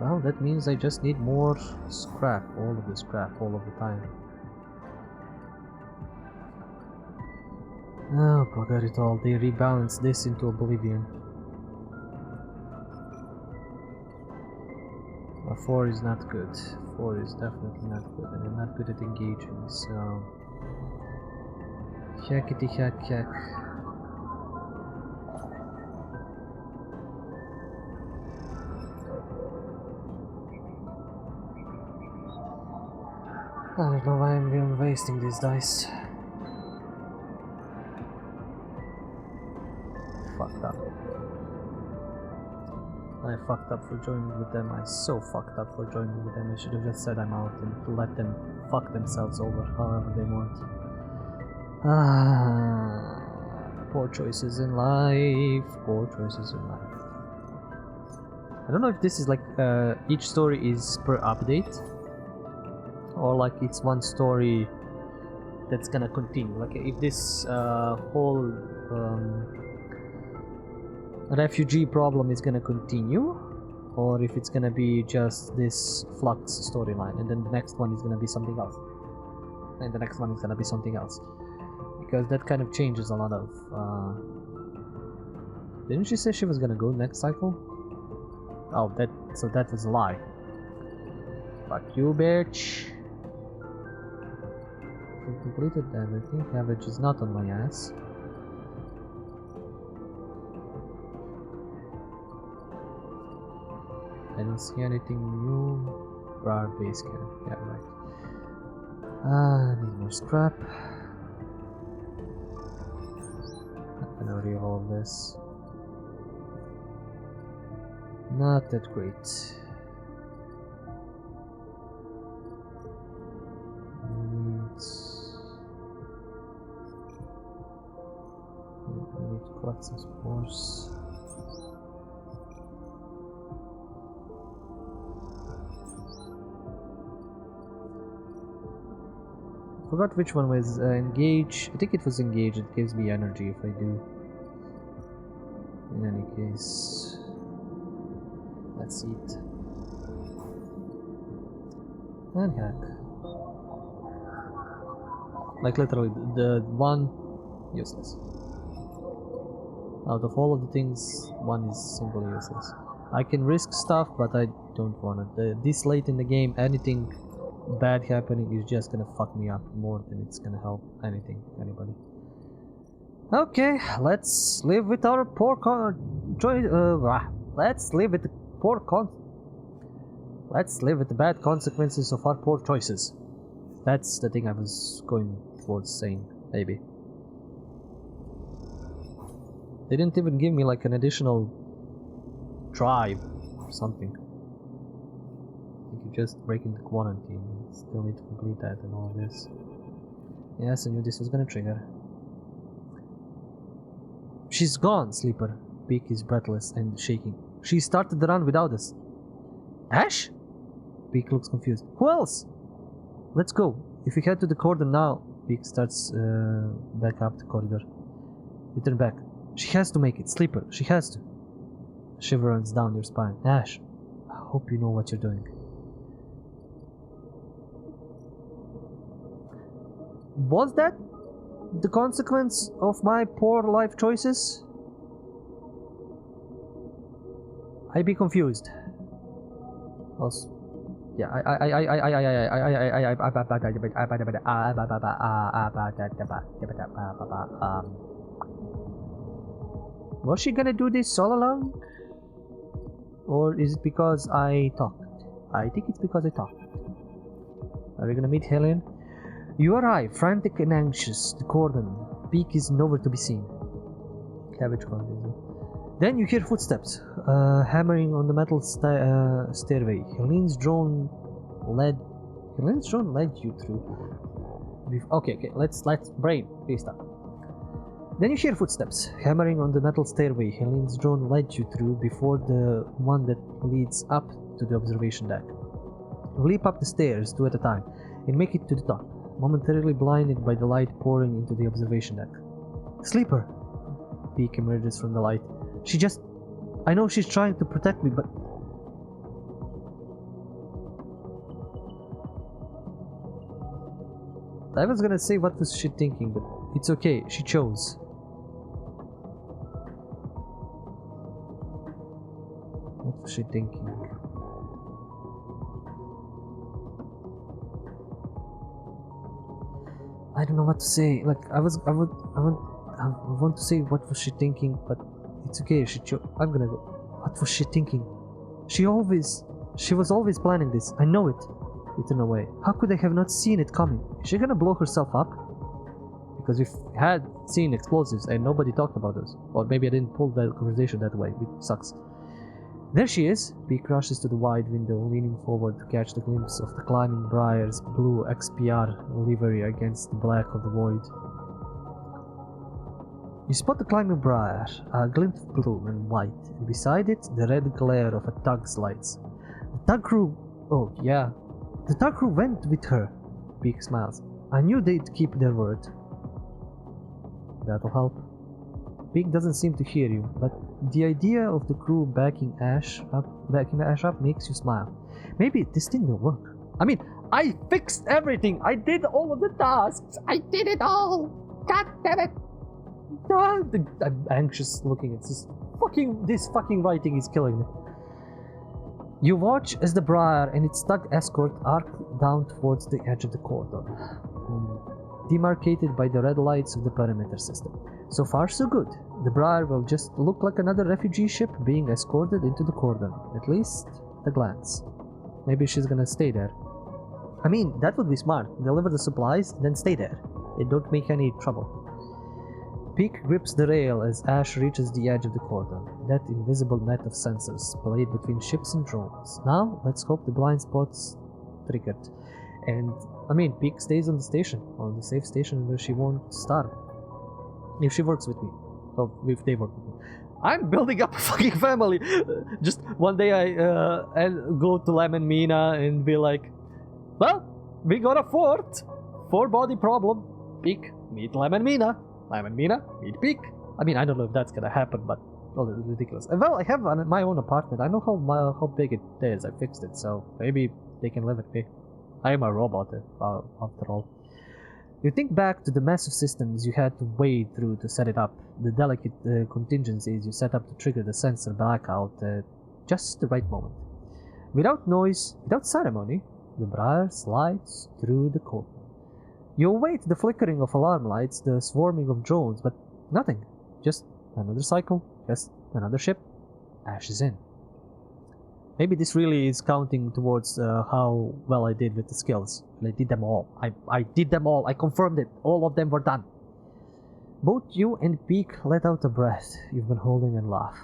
Well, that means I just need more scrap, all of the scrap, all of the time. Oh, bugger it all, they rebalance this into oblivion. A 4 is not good. 4 is definitely not good, and I'm not good at engaging, so... Hackety hack hack. I don't know why I'm wasting these dice. Fucked up. I fucked up for joining with them. I so fucked up for joining with them. I should have just said I'm out and let them fuck themselves over however they want. Ah, poor choices in life. Poor choices in life. I don't know if this is like each story is per update, or like it's one story that's gonna continue. Like if this whole refugee problem is gonna continue, or if it's gonna be just this Flux storyline, and then the next one is gonna be something else, and the next one is gonna be something else, because that kind of changes a lot of. Didn't she say she was gonna go next cycle? Oh, so that was a lie. Fuck you, bitch. I completed everything. Average is not on my ass. I don't see anything new. Bar base camp. Yeah, right. Need more scrap. Not gonna read all of this. Not that great. I need to collect some spores. Forgot which one was engage. I think it was engage. It gives me energy if I do. In any case, let's eat. And hack. Like literally, the one useless. Out of all of the things, one is simply useless. I can risk stuff, but I don't want it. This late in the game, anything bad happening is just gonna fuck me up more than it's gonna help anybody. Okay, let's live with our poor choice. Let's live with the Let's live with the bad consequences of our poor choices. That's the thing I was going towards saying, maybe. They didn't even give me like an additional drive or something. I think you just break into quarantine. You still need to complete that and all this. Yes, I knew this was gonna trigger. She's gone, Sleeper. Beak is breathless and shaking. She started the run without us. Ash? Beak looks confused. Who else? Let's go. If we head to the corridor now, Beak starts back up the corridor. You turn back. She has to make it. Sleeper, she has to. A shiver runs down your spine. Ash, I hope you know what you're doing. Was that the consequence of my poor life choices? I'd be confused. Also, yeah, was she gonna do this all along? Or is it because I talked? I think it's because I talked. Are we gonna meet Helen? You arrive, frantic and anxious. The cordon. Beak is nowhere to be seen. Cabbage cordon. Then you hear footsteps, hammering on the metal stairway. Helene's drone led you through. Okay, let's brain restart. Then you hear footsteps, hammering on the metal stairway Helene's drone led you through before the one that leads up to the observation deck. You leap up the stairs, two at a time, and make it to the top, momentarily blinded by the light pouring into the observation deck. Sleeper! Beak emerges from the light. I know she's trying to protect me, but... I was gonna say what was she thinking, but it's okay, she chose. What was she thinking? I don't know what to say. Like I want to say what was she thinking, but it's okay. I'm gonna go. What was she thinking? She was always planning this. I know it. You turn away. How could I have not seen it coming? Is she gonna blow herself up? Because we've had seen explosives and nobody talked about those. Or maybe I didn't pull that conversation that way. It sucks. There she is. Beak rushes to the wide window, leaning forward to catch the glimpse of the climbing briar's blue XPR livery against the black of the void. You spot the climbing briar, a glint of blue and white, and beside it the red glare of a tug's lights. The tug crew... Oh, yeah. The tug crew went with her. Beak smiles. I knew they'd keep their word. That'll help. Beak doesn't seem to hear you, but the idea of the crew backing Ash up makes you smile. Maybe this thing will work. I mean, I fixed everything! I did all of the tasks! I did it all! God damn it! I'm anxious looking at this fucking writing is killing me. You watch as the briar and its tug escort arc down towards the edge of the corridor, demarcated by the red lights of the perimeter system. So far so good. The briar will just look like another refugee ship being escorted into the cordon, at least at a glance. Maybe she's gonna stay there. I mean, that would be smart. Deliver the supplies, then stay there. It don't make any trouble. Beak grips the rail as Ash reaches the edge of the cordon, that invisible net of sensors splayed between ships and drones. Now, let's hope the blind spot's triggered. And, I mean, Beak stays on the safe station where she won't starve. If she works with me. Or if they work with me. I'm building up a fucking family! Just one day I'll go to Lemon Mina and be like, well, we got a fort! Four-body problem. Peak, meet Lemon Mina. Lemon Mina, meet Peak. I mean, I don't know if that's gonna happen, but oh, it's ridiculous. Well, I have my own apartment. I know how big it is. I fixed it, so maybe they can live with me. I am a robot, after all. You think back to the massive systems you had to wade through to set it up, the delicate contingencies you set up to trigger the sensor blackout at just the right moment. Without noise, without ceremony, the Briar slides through the courtyard. You await the flickering of alarm lights, the swarming of drones, but nothing. Just another cycle, just another ship. Ash is in. Maybe this really is counting towards how well I did with the skills. I did them all. I did them all. I confirmed it. All of them were done. Both you and Peak let out a breath you've been holding and laugh.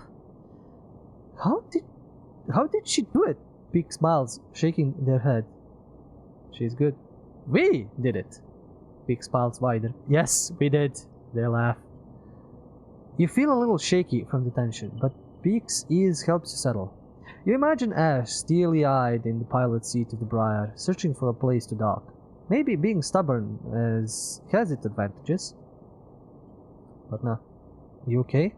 How did she do it? Peak smiles, shaking their head. She's good. We did it. Peak smiles wider. Yes, we did. They laugh. You feel a little shaky from the tension, but Peak's ease helps you settle. You imagine Ash steely-eyed in the pilot seat of the Briar, searching for a place to dock. Maybe being stubborn has its advantages. But no. You okay?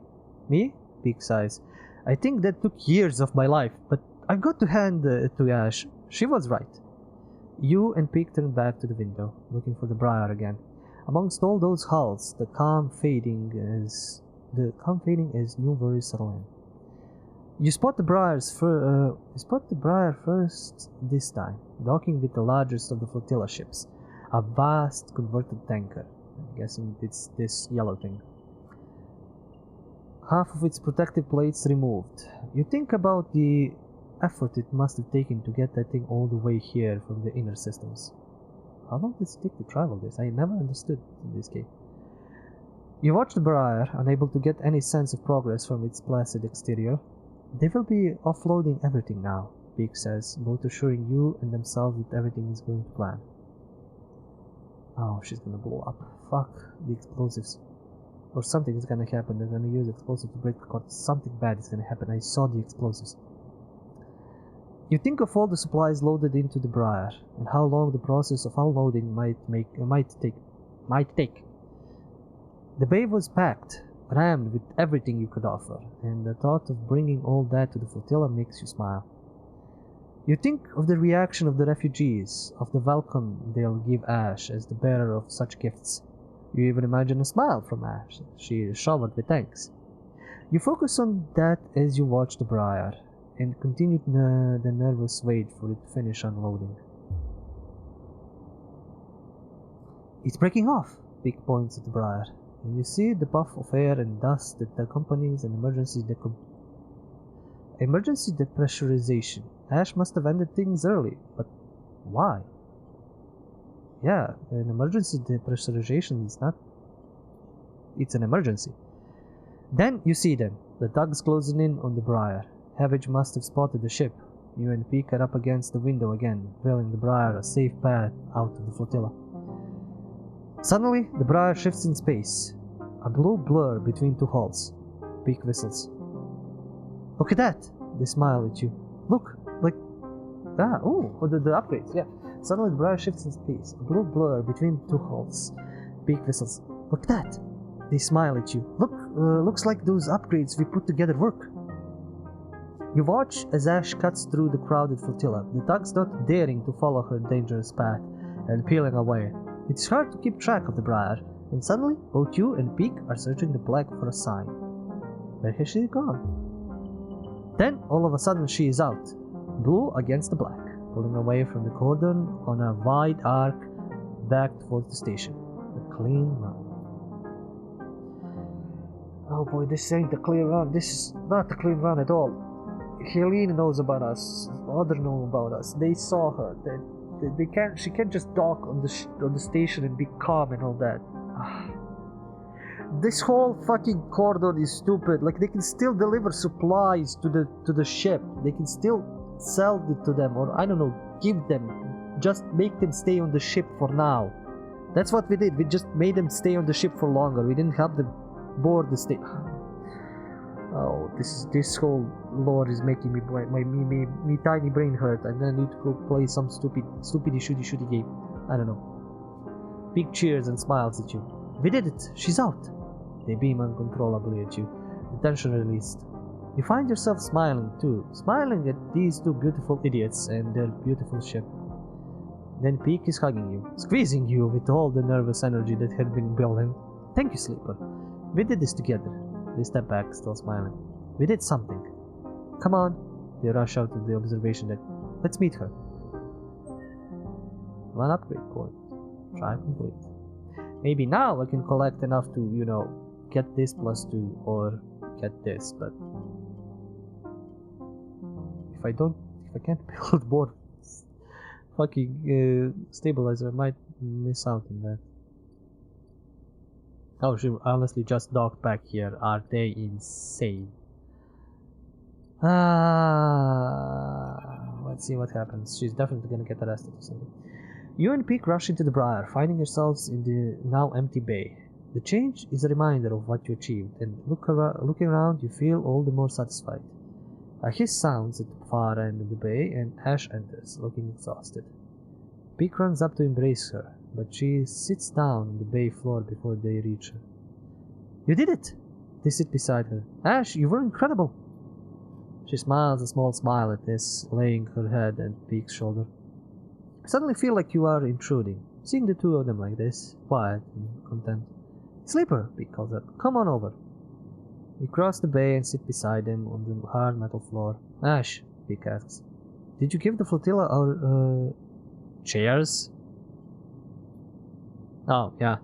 Me? Peak sighs. I think that took years of my life, but I've got to hand it to Ash. She was right. You and Peak turn back to the window, looking for the Briar again. Amongst all those hulls, the calm fading as new worries settle in. You spot the Briar first this time, docking with the largest of the flotilla ships, a vast converted tanker. I'm guessing it's this yellow thing. Half of its protective plates removed. You think about the effort it must have taken to get that thing all the way here from the inner systems. How long does it take to travel this? I never understood in this game. You watch the Briar, unable to get any sense of progress from its placid exterior. They will be offloading everything now, Peak says, both assuring you and themselves that everything is going to plan. Oh, she's gonna blow up. Fuck the explosives. Or something is gonna happen. They're gonna use explosives to break the cord. Something bad is gonna happen. I saw the explosives. You think of all the supplies loaded into the Briar, and how long the process of unloading might take. The bay was packed, rammed with everything you could offer, and the thought of bringing all that to the flotilla makes you smile. You think of the reaction of the refugees, of the welcome they'll give Ash as the bearer of such gifts. You even imagine a smile from Ash. She is showered with thanks. You focus on that as you watch the Briar, and continue the nervous wait for it to finish unloading. It's breaking off, Peak points at the Briar, and you see the puff of air and dust that accompanies an emergency depressurization. Ash must have ended things early, but why? Yeah, an emergency depressurization is not... It's an emergency. Then you see them, the tugs closing in on the Briar. Havage must have spotted the ship. You and Peak are up against the window again, veiling the Briar a safe path out of the flotilla. Suddenly, the Briar shifts in space. A blue blur between two hulls. Peak whistles. Look at that! They smile at you. Look! Like... the upgrades, yeah. Suddenly the Briar shifts in space. A blue blur between two hulls. Peak whistles. Look at that! They smile at you. Look, looks like those upgrades we put together work. You watch as Ash cuts through the crowded flotilla, the tugs not daring to follow her dangerous path, and peeling away. It's hard to keep track of the Briar, and suddenly both you and Peak are searching the black for a sign. Where has she gone? Then, all of a sudden, she is out, blue against the black, pulling away from the cordon on a wide arc back towards the station. A clean run. Oh boy, this ain't a clean run. This is not a clean run at all. Helene knows about us. Others know about us. They saw her. They can't. She can't just dock on the station and be calm and all that. This whole fucking cordon is stupid. Like, they can still deliver supplies to the ship. They can still sell it to them, or I don't know, give them. Just make them stay on the ship for now. That's what we did. We just made them stay on the ship for longer. We didn't help them board the station. Oh, this whole lore is making me tiny brain hurt. I'm gonna need to go play some stupid shooty game. I don't know. Peak cheers and smiles at you. We did it! She's out! They beam uncontrollably at you, the tension released. You find yourself smiling too, smiling at these two beautiful idiots and their beautiful ship. Then Peak is hugging you, squeezing you with all the nervous energy that had been building. Thank you, Sleeper. We did this together. They step back, still smiling. We did something. Come on. They rush out to the observation deck. Let's meet her. 1 upgrade point. Try complete. Maybe now I can collect enough to, you know, get this +2 or get this, but if I can't build more fucking stabilizer, I might miss out on that. Oh, she honestly just docked back here. Are they insane? Let's see what happens. She's definitely gonna get arrested or something. You and Peak rush into the Briar, finding yourselves in the now empty bay. The change is a reminder of what you achieved, and looking around, you feel all the more satisfied. A hiss sounds at the far end of the bay, and Ash enters, looking exhausted. Peak runs up to embrace her, but she sits down on the bay floor before they reach her. You did it! They sit beside her. Ash, you were incredible! She smiles a small smile at this, laying her head on Peak's shoulder. You suddenly feel like you are intruding, seeing the two of them like this, quiet and content. Sleeper, Peak calls out. Come on over. You cross the bay and sit beside them on the hard metal floor. Ash, Peak asks, did you give the flotilla our, chairs? Oh, yeah.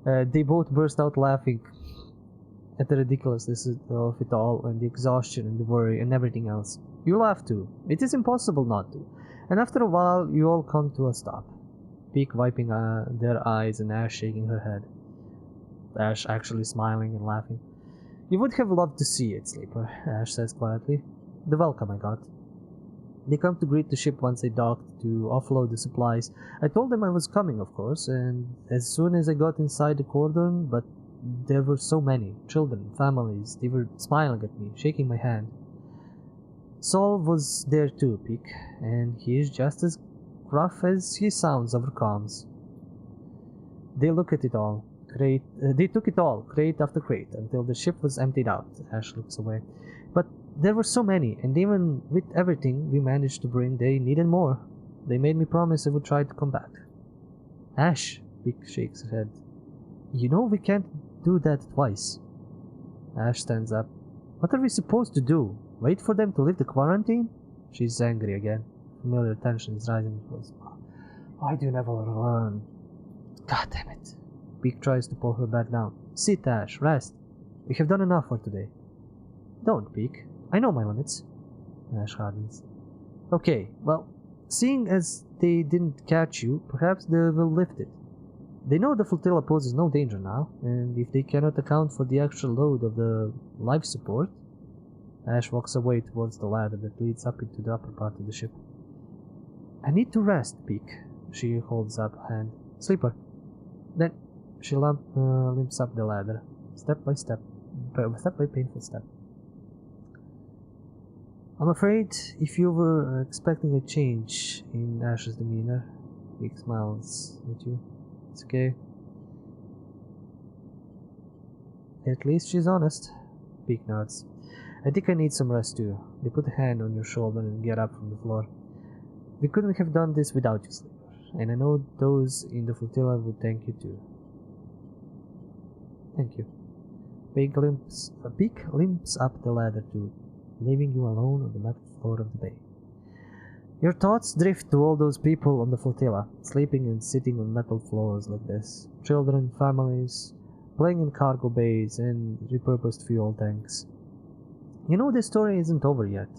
They both burst out laughing at the ridiculousness of it all, and the exhaustion and the worry and everything else. You laugh too. It is impossible not to. And after a while, you all come to a stop. Peak wiping their eyes and Ash shaking her head. Ash actually smiling and laughing. You would have loved to see it, Sleeper, Ash says quietly. The welcome I got. They come to greet the ship once they docked to offload the supplies. I told them I was coming, of course, and as soon as I got inside the cordon, but there were so many, children, families, they were smiling at me, shaking my hand. Sol was there too, Peak, and he is just as gruff as he sounds over comms. They look at it all. They took it all, crate after crate, until the ship was emptied out. Ash looks away. But there were so many, and even with everything we managed to bring, they needed more. They made me promise I would try to come back. Ash, Peak shakes her head. You know we can't do that twice. Ash stands up. What are we supposed to do? Wait for them to lift the quarantine? She's angry again. Familiar tension is rising. Why do you never learn? God damn it. Peak tries to pull her back down. Sit, Ash. Rest. We have done enough for today. Don't, Peak. I know my limits. Ash hardens. Okay, well, seeing as they didn't catch you, perhaps they will lift it. They know the flotilla poses no danger now, and if they cannot account for the extra load of the life support... Ash walks away towards the ladder that leads up into the upper part of the ship. I need to rest, Peak. She holds up a hand. Sleeper. Then she limps up the ladder, step by painful step. I'm afraid if you were expecting a change in Ash's demeanor, Peak smiles at you. It's okay. At least she's honest. Peak nods. I think I need some rest too. They put a hand on your shoulder and get up from the floor. We couldn't have done this without you, Sleeper, and I know those in the flotilla would thank you too. Thank you. Peak limps up the ladder too, leaving you alone on the metal floor of the bay. Your thoughts drift to all those people on the flotilla, sleeping and sitting on metal floors like this. Children, families, playing in cargo bays and repurposed fuel tanks. You know this story isn't over yet,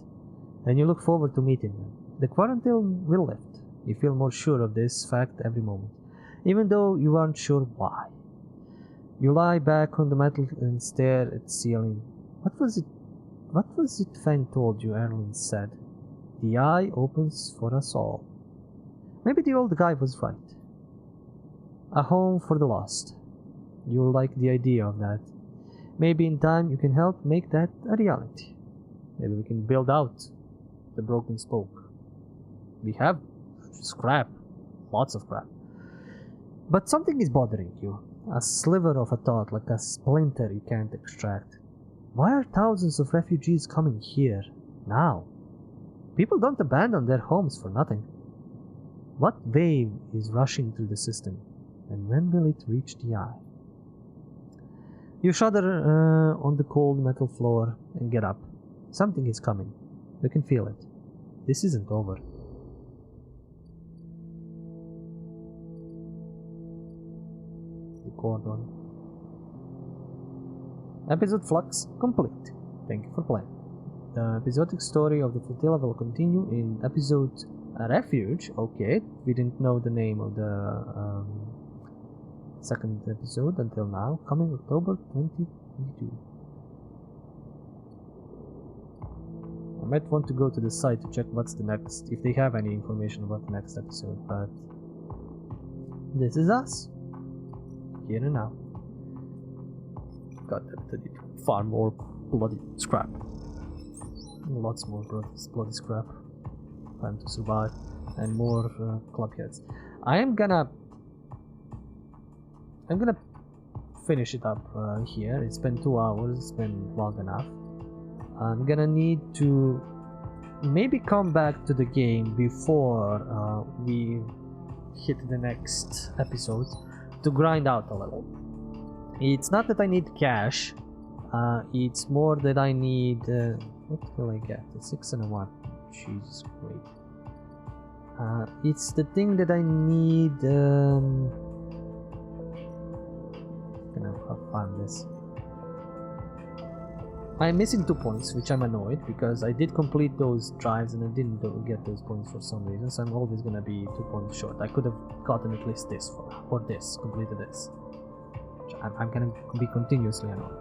and you look forward to meeting them. The quarantine will lift. You feel more sure of this fact every moment, even though you aren't sure why. You lie back on the metal and stare at the ceiling. What was it Fang told you Erlen said? The eye opens for us all. Maybe the old guy was right. A home for the lost. You'll like the idea of that. Maybe in time you can help make that a reality. Maybe we can build out the broken spoke. We have scrap. Lots of scrap. But something is bothering you. A sliver of a thought, like a splinter you can't extract. Why are thousands of refugees coming here, now? People don't abandon their homes for nothing. What wave is rushing through the system, and when will it reach the eye? You shudder on the cold metal floor and get up. Something is coming. You can feel it. This isn't over. Record on. Episode Flux complete. Thank you for playing. The episodic story of the flotilla will continue in episode Refuge. Okay, we didn't know the name of the second episode until now. Coming October 2022. I might want to go to the site to check what's the next, if they have any information about the next episode, but this is us. Here and now. God, I need to farm more bloody scrap. Lots more bloody scrap. Time to survive. And more club heads. I'm gonna finish it up here. It's been 2 hours. It's been long enough. I'm gonna need to maybe come back to the game before we hit the next episode to grind out a little. It's not that I need cash, it's more that I need what will I get? A 6 and a 1. Jesus, great. It's the thing that I need. Gonna find this. I'm missing 2 points, which I'm annoyed because I did complete those drives and I didn't get those points for some reason, so I'm always gonna be 2 points short. I could have gotten at least this or this, completed this. I'm gonna be continuously annoyed.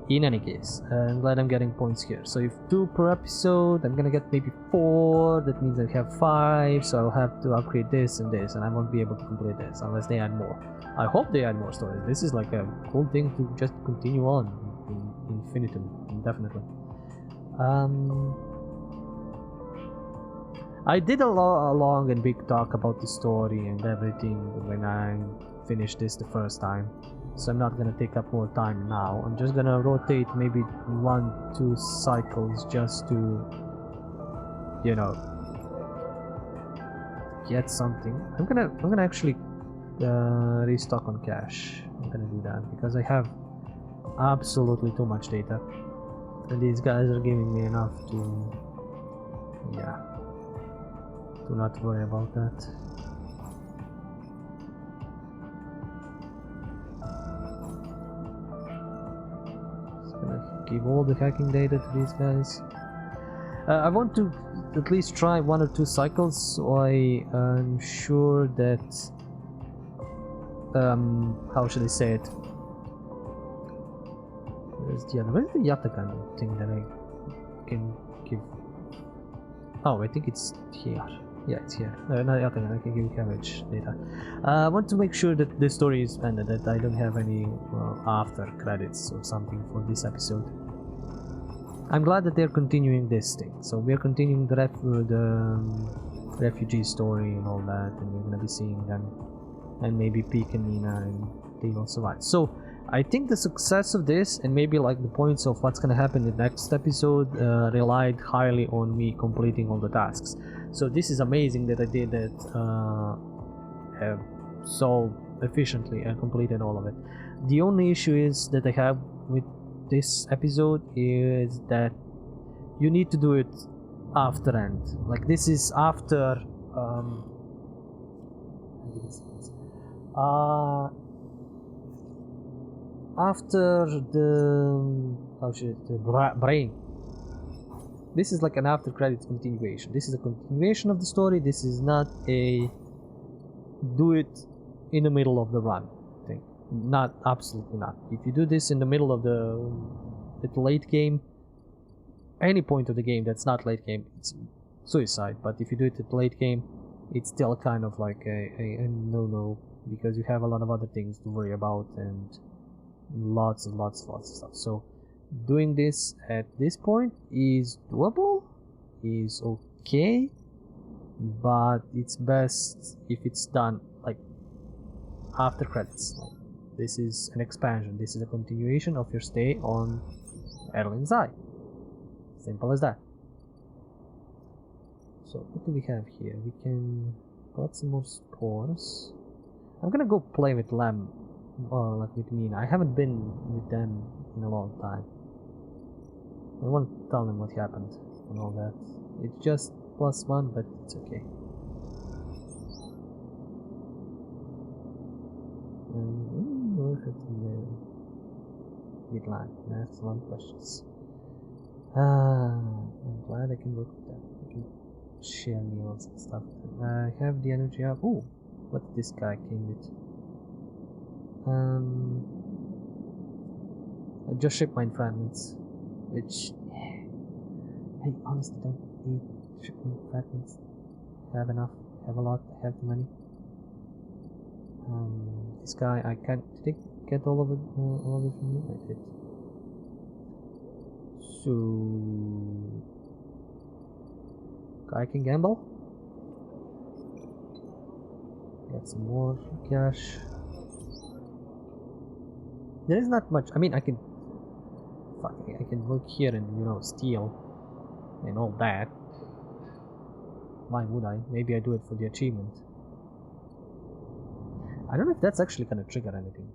In any case, I'm glad I'm getting points here. So if 2 per episode, I'm gonna get maybe 4. That means I have 5, so I'll have to upgrade this and this, and I won't be able to complete this unless they add more. I hope they add more stories. This is like a cool thing to just continue on in infinitum, indefinitely. I did a long and big talk about the story and everything when I finished this the first time, so I'm not gonna take up more time now. I'm just gonna rotate maybe 1-2 cycles just to, you know, get something. I'm gonna actually restock on cash. I'm gonna do that because I have absolutely too much data, and these guys are giving me enough to, yeah, to not worry about that. Give all the hacking data to these guys. I want to at least try 1 or 2 cycles, so I am sure that how should I say it? Where's the Yatagan thing that I can give? Oh, I think it's here. Yeah, it's here. No, not Yatagan, I can give carriage data. I want to make sure that the story is ended, that I don't have any after credits or something for this episode. I'm glad that they're continuing this thing. So we're continuing the refugee story and all that, and we're gonna be seeing them, and maybe Peek and Nina, and they will survive. So I think the success of this, and maybe like the points of what's gonna happen in the next episode, relied highly on me completing all the tasks. So this is amazing that I did that so efficiently and completed all of it. The only issue is that I have with this episode is that you need to do it after end. Like this is after after the brain. This is like an after credits continuation. This is a continuation of the story. This is not a do it in the middle of the run thing. Not, absolutely not. If you do this in the middle of the late game, any point of the game that's not late game, it's suicide. But if you do it at late game, it's still kind of like a no-no, because you have a lot of other things to worry about and lots of stuff. So doing this at this point is doable, is okay, but it's best if it's done like after credits. Like, this is an expansion. This is a continuation of your stay on Erlin's Eye. Simple as that. So what do we have here? We can collect some more spores. I'm gonna go play with Lamb, or like with Mina. I haven't been with them in a long time. I won't tell them what happened and all that. It's just +1, but it's okay. Midland. That's one questions. I'm glad I can work with them. I can share meals and stuff. I have the energy up. Ooh, what this guy came with. I just shipped mine fragments, which I honestly don't need shipment fragments. Have enough. Have a lot. Have the money. This guy, I can't. Did I get all of it? All of it from you? I did. So I can gamble. Get some more cash. There is not much. I mean, I can. Fuck, I can work here and steal and all that. Why would I? Maybe I do it for the achievement. I don't know if that's actually gonna trigger anything.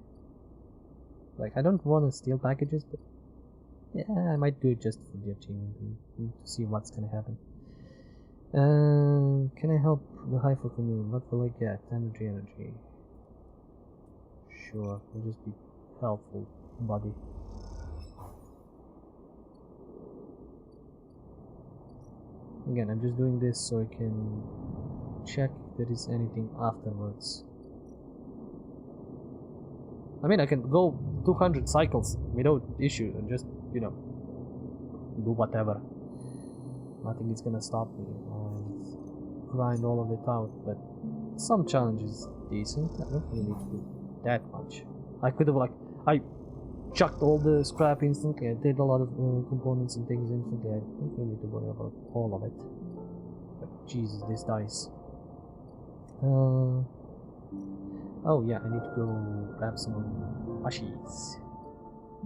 Like, I don't want to steal packages, but yeah, I might do it just for the achievement and to see what's gonna happen. Can I help the Hyper Commune? What will I get? Energy. Sure, will just be helpful, buddy. Again, I'm just doing this so I can check if there is anything afterwards. I mean, I can go 200 cycles without issue and just, do whatever. Nothing is gonna stop me and grind all of it out, but some challenges decent. I don't really need to do that much. I could have, I chucked all the scrap instantly. I did a lot of components and things instantly. I don't really need to worry about all of it. But Jesus, this dice. Oh yeah, I need to go grab some mushies.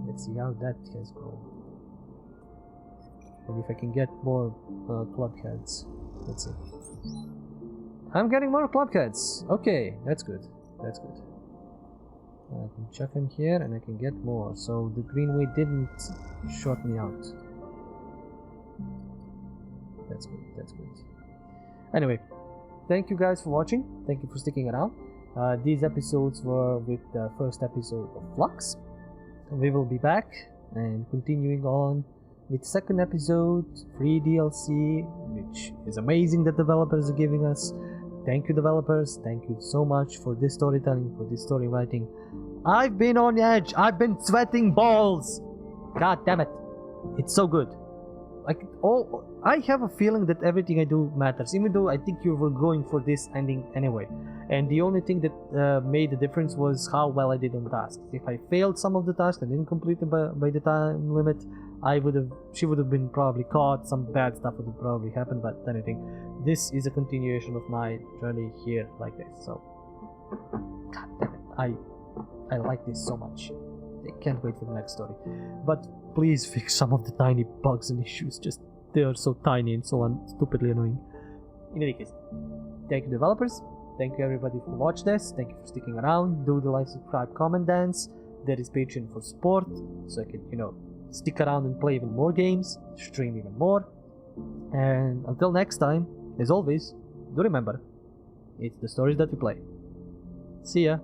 Let's see how that has grown. And if I can get more club heads. Let's see. I'm getting more club heads. Okay, that's good. That's good. I can chuck them here and I can get more. So the greenway didn't short me out. That's good. That's good. Anyway, thank you guys for watching. Thank you for sticking around. These episodes were with the first episode of Flux. We will be back and continuing on with second episode, free DLC, which is amazing that developers are giving us. Thank you, developers. Thank you so much for this storytelling, for this story writing. I've been on the edge. I've been sweating balls. God damn it. It's so good. I have a feeling that everything I do matters, even though I think you were going for this ending anyway. And the only thing that made the difference was how well I did on tasks. If I failed some of the tasks and didn't complete them by the time limit, she would have been probably caught. Some bad stuff would have probably happened. But anything, this is a continuation of my journey here like this. So, God damn it, I like this so much. I can't wait for the next story. But please fix some of the tiny bugs and issues. Just they are so tiny and so stupidly annoying. In any case, thank you, developers. Thank you, everybody, for watching this. Thank you for sticking around. Do the like, subscribe, comment, dance. There is Patreon for support, so I can, stick around and play even more games, stream even more. And until next time, as always, do remember, it's the stories that we play. See ya.